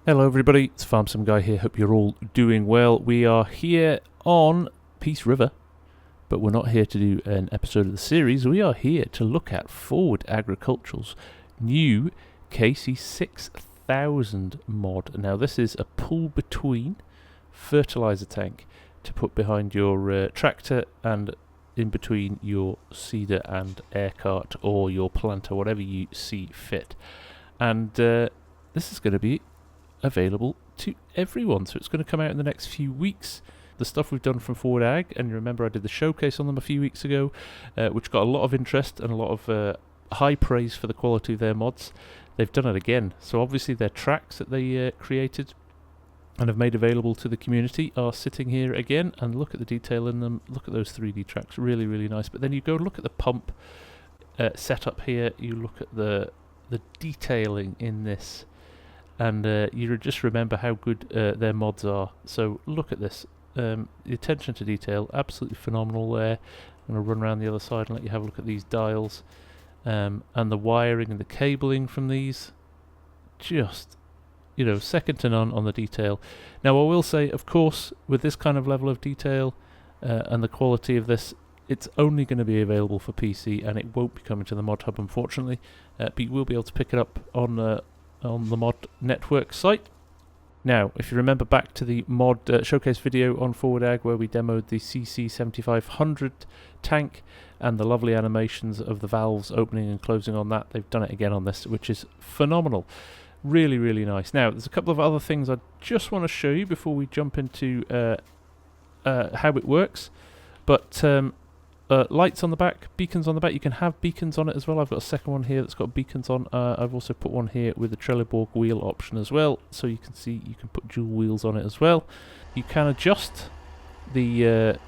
Hello everybody, it's FarmSim Guy here, hope you're all doing well. We are here on Peace River, but we're not here to do an episode of the series. We are here to look at Forward Agricultural's new KC6000 mod. Now this is a pull-between fertilizer tank to put behind your tractor and in between your seeder and air cart or your planter, whatever you see fit. And this is going to be available to everyone, so it's going to come out in the next few weeks. The stuff we've done from Forward Ag, and you remember I did the showcase on them a few weeks ago, which got a lot of interest and a lot of high praise for the quality of their mods. They've done it again, so obviously their tracks that they created and have made available to the community are sitting here again, and look at the detail in them. Look at those 3D tracks, really really nice. But then you go look at the pump setup here, you look at the detailing in this, and you just remember how good their mods are. So look at this, the attention to detail, absolutely phenomenal there. I'm going to run around the other side and let you have a look at these dials, and the wiring and the cabling from these, just, you know, second to none on the detail. Now I will say, of course, with this kind of level of detail and the quality of this, it's only going to be available for PC, and it won't be coming to the Mod Hub, unfortunately, but you will be able to pick it up on the Mod Network site. Now, if you remember back to the mod showcase video on Forward Ag where we demoed the KC6000 tank and the lovely animations of the valves opening and closing on that, they've done it again on this, which is phenomenal. Really, really nice. Now, there's a couple of other things I just want to show you before we jump into how it works. But lights on the back, beacons on the back. You can have beacons on it as well. I've got a second one here that's got beacons on. I've also put one here with the Trelleborg wheel option as well, so you can see you can put dual wheels on it as well. You can adjust the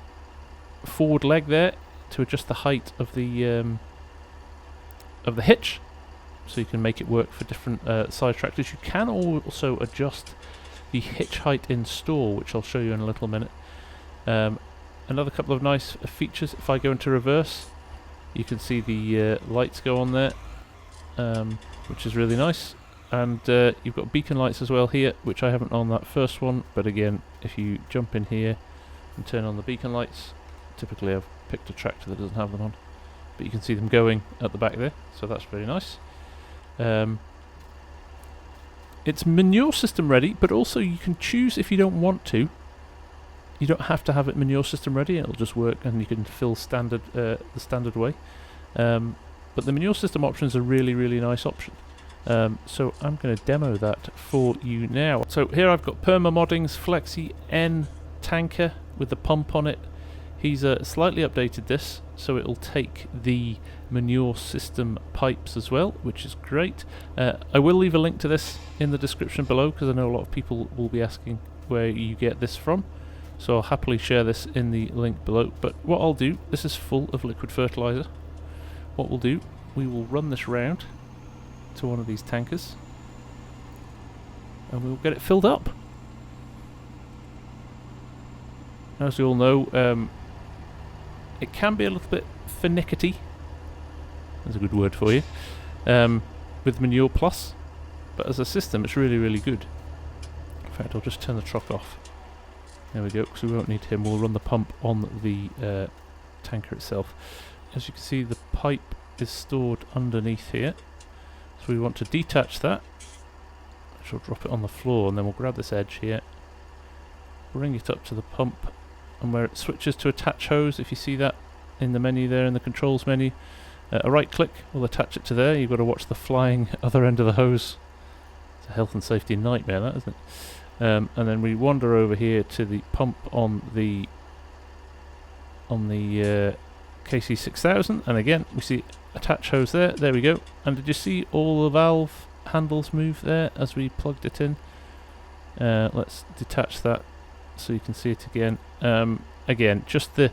forward leg there to adjust the height of the hitch, so you can make it work for different size tractors. You can also adjust the hitch height in store, which I'll show you in a little minute. Another couple of nice features, if I go into reverse, you can see the lights go on there, which is really nice. And you've got beacon lights as well here, which I haven't on that first one, but again, if you jump in here and turn on the beacon lights, typically I've picked a tractor that doesn't have them on, but you can see them going at the back there, so that's very nice. It's manure system ready, but also you can choose if you don't want to. You don't have to have it manure system ready, it'll just work and you can fill standard the standard way. But the manure system option is a really, really nice option. So I'm going to demo that for you now. So here I've got Permamodding's Flexi N tanker with the pump on it. He's slightly updated this, so it'll take the manure system pipes as well, which is great. I will leave a link to this in the description below, because I know a lot of people will be asking where you get this from. So I'll happily share this in the link below. But what I'll do, this is full of liquid fertilizer. What we'll do, we will run this round to one of these tankers and we'll get it filled up. As you all know, it can be a little bit finicky. That's a good word for you. With Manure Plus, but as a system it's really, really good. In fact, I'll just turn the truck off. There we go, because we won't need him. We'll run the pump on the tanker itself. As you can see, the pipe is stored underneath here. So we want to detach that. I shall drop it on the floor, and then we'll grab this edge here, bring it up to the pump, and where it switches to attach hose, if you see that in the menu there, in the controls menu, a right click will attach it to there. You've got to watch the flying other end of the hose. It's a health and safety nightmare, that, isn't it? And then we wander over here to the pump on the KC6000, and again we see attach hose there. There we go. And did you see all the valve handles move there as we plugged it in? Let's detach that so you can see it again. Again, just the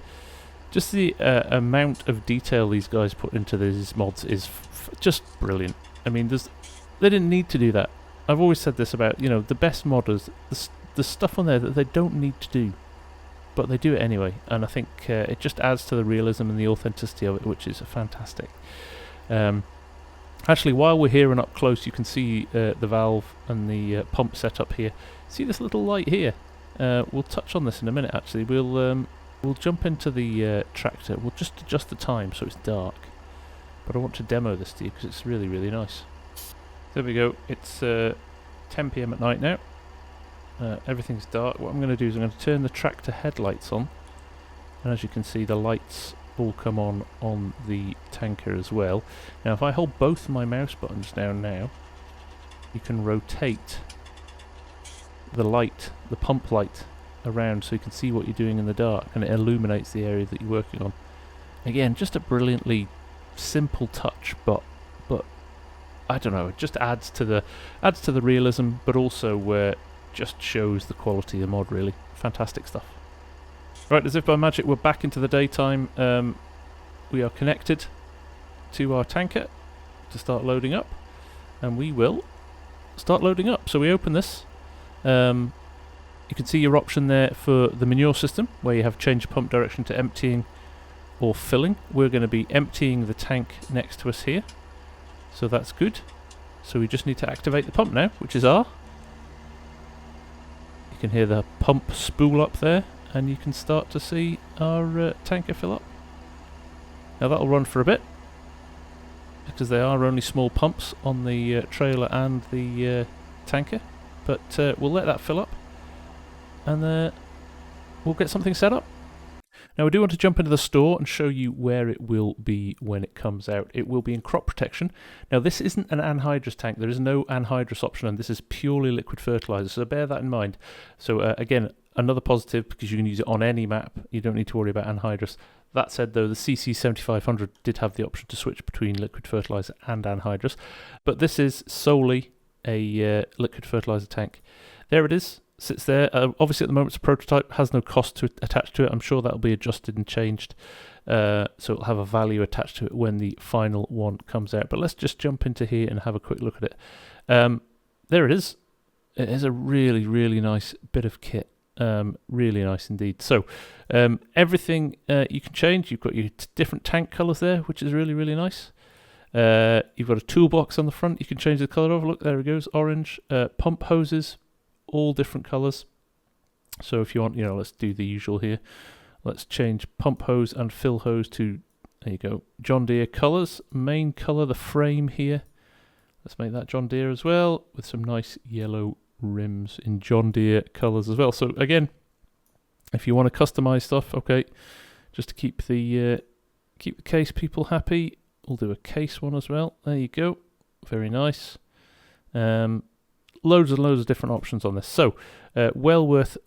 amount of detail these guys put into these mods is just brilliant. I mean, they didn't need to do that. I've always said this about, you know, the best modders, the stuff on there that they don't need to do, but they do it anyway, and I think it just adds to the realism and the authenticity of it, which is fantastic. Actually, while we're here and up close, you can see the valve and the pump setup here. See this little light here? We'll touch on this in a minute. Actually, we'll jump into the tractor. We'll just adjust the time so it's dark. But I want to demo this to you because it's really, really nice. There we go. It's 10 PM at night now. Everything's dark. What I'm going to do is I'm going to turn the tractor headlights on. And as you can see, the lights all come on the tanker as well. Now if I hold both my mouse buttons down now, you can rotate the light, the pump light around so you can see what you're doing in the dark, and it illuminates the area that you're working on. Again, just a brilliantly simple touch, but I don't know, it just adds to the realism, but also just shows the quality of the mod. Really fantastic stuff. Right, as if by magic, we're back into the daytime. We are connected to our tanker to start loading up, and we will start loading up. So we open this. You can see your option there for the manure system, where you have change pump direction to emptying or filling. We're going to be emptying the tank next to us here, so that's good. So we just need to activate the pump now, which is R. You can hear the pump spool up there, and you can start to see our tanker fill up. Now that'll run for a bit, because they are only small pumps on the trailer and the tanker, but we'll let that fill up, and we'll get something set up. Now we do want to jump into the store and show you where it will be when it comes out. It will be in crop protection. Now this isn't an anhydrous tank. There is no anhydrous option, and this is purely liquid fertilizer, so bear that in mind. So again, another positive, because you can use it on any map. You don't need to worry about anhydrous. That said, though, the KC6000 did have the option to switch between liquid fertilizer and anhydrous, but this is solely a liquid fertilizer tank. There it is, sits there. Obviously, at the moment, it's a prototype, has no cost to attach to it. I'm sure that'll be adjusted and changed, so it'll have a value attached to it when the final one comes out. But let's just jump into here and have a quick look at it. There it is. It is a really, really nice bit of kit. Really nice indeed. So everything you can change. You've got your different tank colours there, which is really, really nice. You've got a toolbox on the front. You can change the colour of. Look, there it goes, orange. Pump hoses, all different colours. So if you want, let's do the usual here. Let's change pump hose and fill hose to, there you go, John Deere colours. Main colour, the frame here. Let's make that John Deere as well, with some nice yellow rims in John Deere colours as well. So again, if you want to customize stuff, okay, just to keep the case people happy, we'll do a case one as well. There you go, very nice. Loads and loads of different options on this. So well worth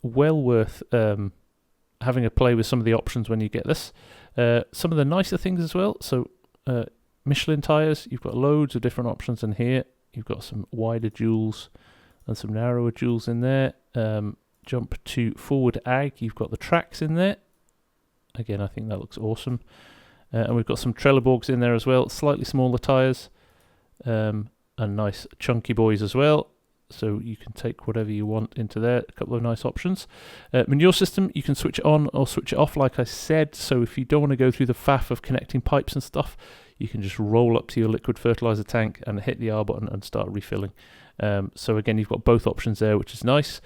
having a play with some of the options when you get this. Some of the nicer things as well. So Michelin tires, you've got loads of different options in here. You've got some wider jewels and some narrower jewels in there. Jump to forward ag, you've got the tracks in there. Again, I think that looks awesome. And we've got some Trelleborgs in there as well, slightly smaller tyres, and nice chunky boys as well. So you can take whatever you want into there. A couple of nice options. Manure system, you can switch it on or switch it off, like I said. So if you don't want to go through the faff of connecting pipes and stuff, you can just roll up to your liquid fertilizer tank and hit the R button and start refilling. So again, you've got both options there, which is nice.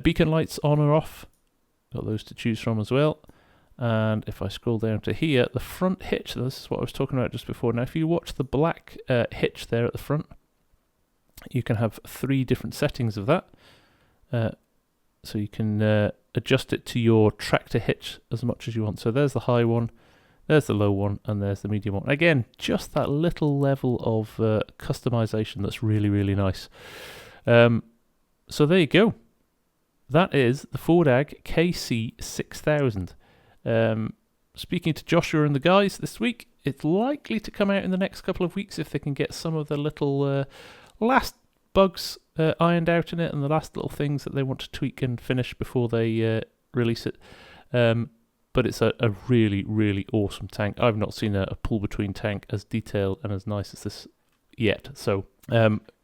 Beacon lights on or off, got those to choose from as well. And if I scroll down to here, the front hitch, this is what I was talking about just before. Now if you watch the black hitch there at the front, you can have 3 different settings of that. So you can adjust it to your tractor hitch as much as you want. So there's the high one, there's the low one, and there's the medium one. Again, just that little level of customization that's really, really nice. So there you go. That is the Ford Ag KC6000. Speaking to Joshua and the guys this week, it's likely to come out in the next couple of weeks if they can get some of the little last bugs ironed out in it and the last little things that they want to tweak and finish before they release it. But it's a really, really awesome tank. I've not seen a pull-between tank as detailed and as nice as this yet. So,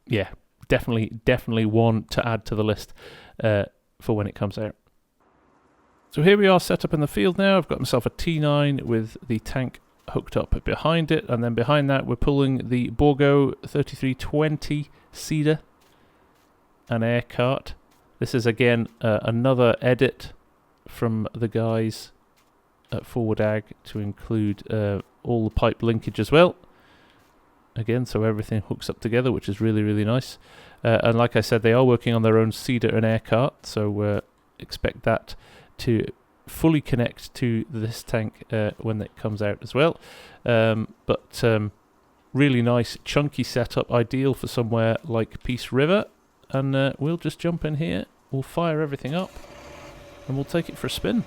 yeah, definitely one to add to the list for when it comes out. So here we are set up in the field now. I've got myself a T9 with the tank hooked up behind it, and then behind that we're pulling the Borgo 3320 Cedar and air cart. This is again another edit from the guys at Forward Ag to include all the pipe linkage as well. Again, so everything hooks up together, which is really, really nice. And like I said, they are working on their own Cedar and air cart, so expect that to fully connect to this tank when it comes out as well. But really nice, chunky setup, ideal for somewhere like Peace River. And we'll just jump in here, we'll fire everything up, and we'll take it for a spin.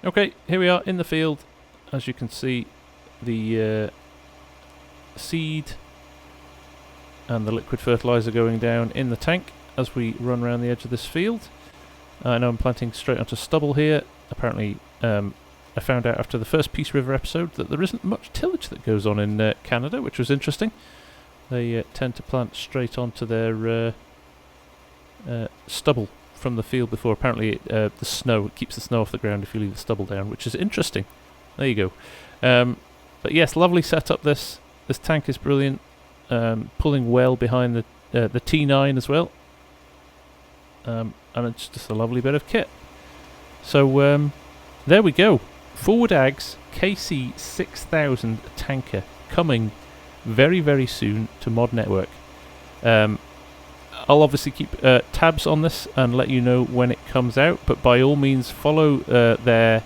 Okay, here we are in the field. As you can see, the seed and the liquid fertilizer going down in the tank as we run around the edge of this field. I know I'm planting straight onto stubble here. Apparently, I found out after the first Peace River episode that there isn't much tillage that goes on in Canada, which was interesting. They tend to plant straight onto their stubble from the field before. Apparently, the snow, it keeps the snow off the ground if you leave the stubble down, which is interesting. There you go. But yes, lovely setup. This tank is brilliant. Pulling well behind the T9 as well. And it's just a lovely bit of kit. So there we go. Forward Ag's KC6000 tanker coming very, very soon to Mod Network. I'll obviously keep tabs on this and let you know when it comes out, but by all means follow their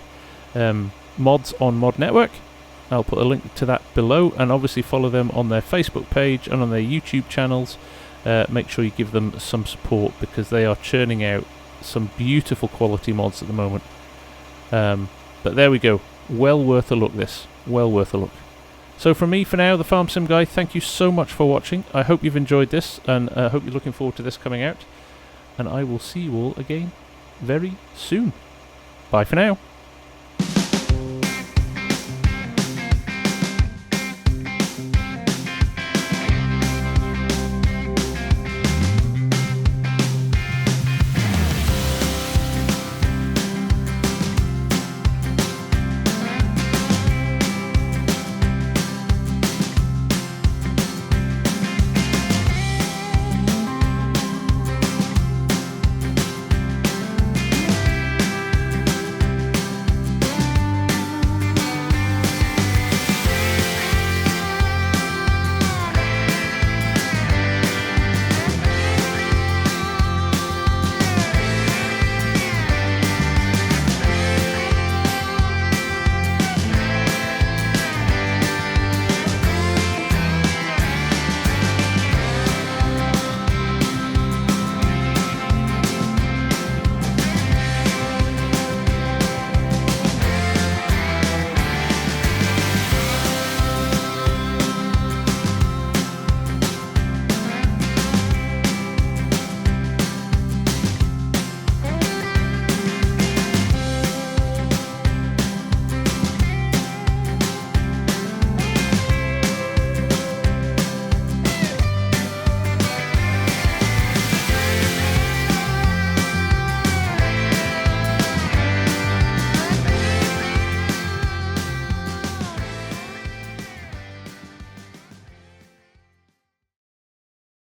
mods on Mod Network. I'll put a link to that below, and obviously follow them on their Facebook page and on their YouTube channels. Make sure you give them some support, because they are churning out some beautiful quality mods at the moment. But there we go. Well worth a look, this. Well worth a look. So from me for now, the FarmSim guy, thank you so much for watching. I hope you've enjoyed this, and I hope you're looking forward to this coming out. And I will see you all again very soon. Bye for now.